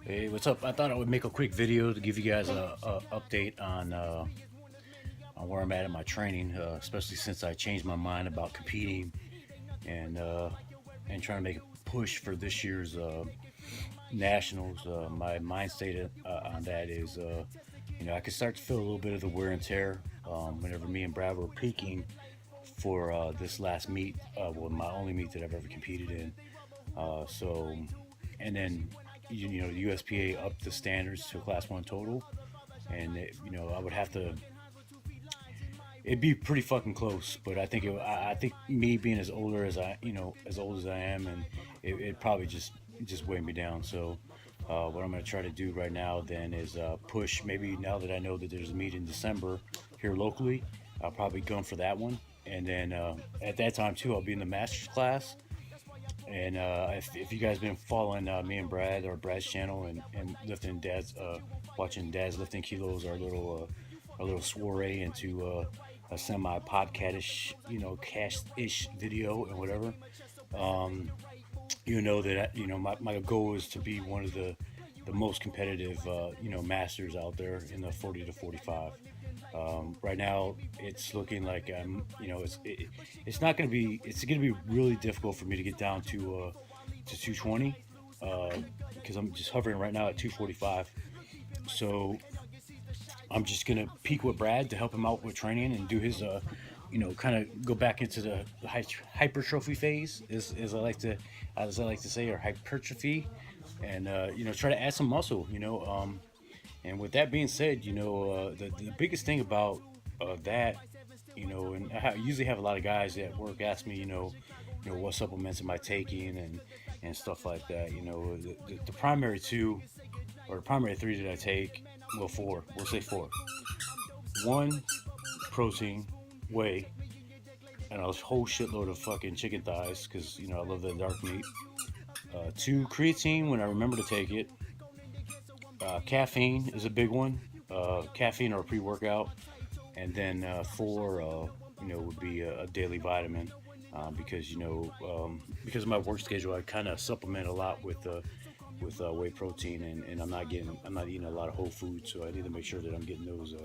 Hey, what's up? I thought I would make a quick video to give you guys a update on where I'm at in my training, especially since I changed my mind about competing and and trying to make a push for this year's nationals. My mind state on that is, I could start to feel a little bit of the wear and tear whenever me and Brad were peaking for this last meet, well, my only meet that I've ever competed in. So, and then the USPA upped the standards to a class one total, and I would have to. It'd be pretty fucking close, but I think me being as older as as old as I am, and it probably just weigh me down. So, what I'm gonna try to do right now then is push. Maybe now that I know that there's a meet in December here locally, I'll probably gun for that one, and then at that time too, I'll be in the masters class. And if you guys been following me and Brad or Brad's channel and lifting Dad's, watching Dad's lifting kilos, our little soiree into a semi podcast-ish, cast-ish video and whatever. That my goal is to be one of the most competitive masters out there in the 40 to 45. Right now, it's looking like it's not going to be. It's going to be really difficult for me to get down to 220 because I'm just hovering right now at 245. So I'm just going to peak with Brad to help him out with training and do his kind of go back into the hypertrophy phase, as I like to say, or hypertrophy, and try to add some muscle. And with that being said, the biggest thing about that, and I usually have a lot of guys at work ask me, what supplements am I taking and stuff like that. The primary two or the primary three that I take, well, four, we'll say four. One, protein, whey, and a whole shitload of fucking chicken thighs because, I love the dark meat. Two, creatine when I remember to take it. Caffeine is a big one. Caffeine or pre-workout, and then four, would be a daily vitamin because because of my work schedule, I kind of supplement a lot with whey protein, and I'm not eating a lot of whole food, so I need to make sure that I'm getting those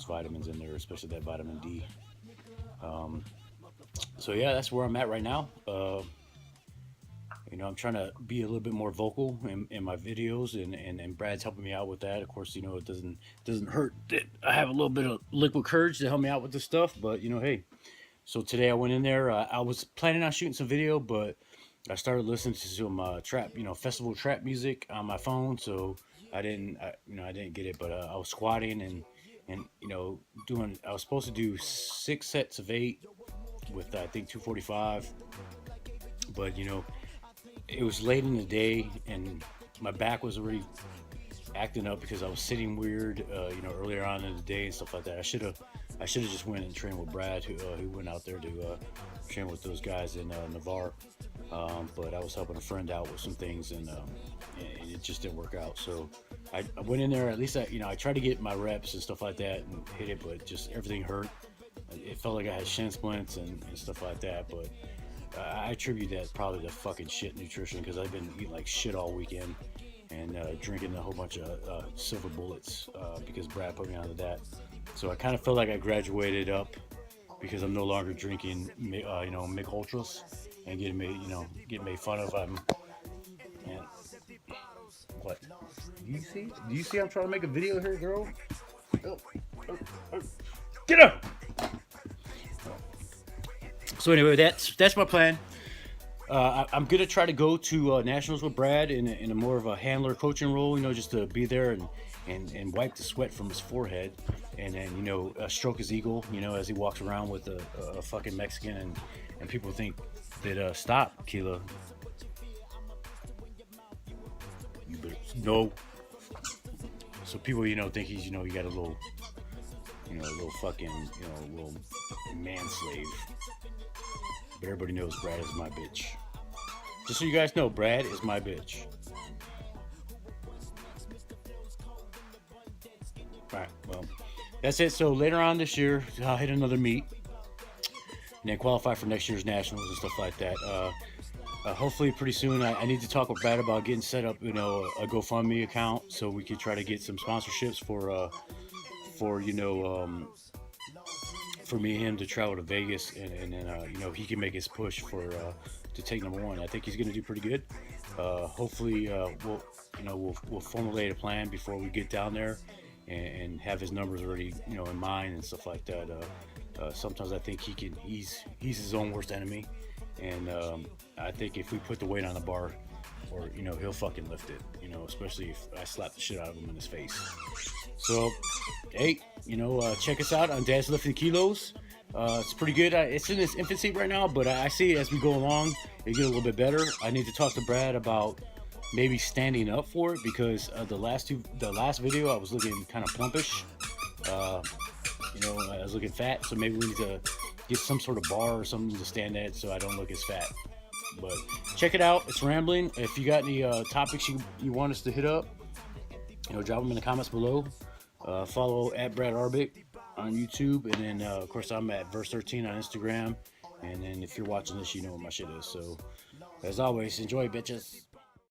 vitamins in there, especially that vitamin D. So yeah, that's where I'm at right now. I'm trying to be a little bit more vocal in my videos, and Brad's helping me out with that. Of course, it doesn't hurt that I have a little bit of liquid courage to help me out with this stuff. But hey, so today I went in there. I was planning on shooting some video, but I started listening to some trap, festival trap music on my phone. So I didn't get it. But I was squatting and doing. I was supposed to do 6 sets of 8 with I think 245, but it was late in the day and my back was already acting up because I was sitting weird, earlier on in the day and stuff like that. I should have just went and trained with Brad, who went out there to train with those guys in Navarre. But I was helping a friend out with some things, and it just didn't work out. So I went in there. At least I tried to get my reps and stuff like that and hit it, but just everything hurt. It felt like I had shin splints and stuff like that, but I attribute that probably to fucking shit nutrition because I've been eating like shit all weekend and drinking a whole bunch of silver bullets because Brad put me onto that. So I kind of felt like I graduated up because I'm no longer drinking, Mick Ultras and getting made fun of. And what? Do you see? I'm trying to make a video here, girl. Get up. So anyway, that's my plan. I'm gonna try to go to nationals with Brad in a more of a handler coaching role, just to be there and wipe the sweat from his forehead, and then stroke his ego, as he walks around with a fucking Mexican, and people think that stop, Keela. No. So people think he's he got a little fucking little man slave. But everybody knows Brad is my bitch. Just so you guys know, Brad is my bitch. Alright, well, that's it. So later on this year, I'll hit another meet. and then qualify for next year's nationals and stuff like that. Hopefully pretty soon I need to talk with Brad about getting set up, you know, a GoFundMe account so we could try to get some sponsorships for you know, for me and him to travel to Vegas, and then you know, he can make his push for to take #1. I think he's going to do pretty good. Hopefully we'll formulate a plan before we get down there, and have his numbers already, you know, in mind and stuff like that. Sometimes I think he's his own worst enemy, and I think if we put the weight on the bar, or you know, he'll fucking lift it. You know, especially if I slap the shit out of him in his face. So, hey, you know, check us out on Dad's Lifting Kilos. It's pretty good. It's in its infancy right now, but I see as we go along, it get a little bit better. I need to talk to Brad about maybe standing up for it, because the last video I was looking kind of plumpish. You know, I was looking fat, so maybe we need to get some sort of bar or something to stand at so I don't look as fat. But check it out. It's rambling. If you got any topics you want us to hit up, you know, drop them in the comments below. Follow at Brad Arbic on YouTube, and then of course I'm at Verse13 on Instagram. And then if you're watching this, you know what my shit is. So as always, enjoy, bitches.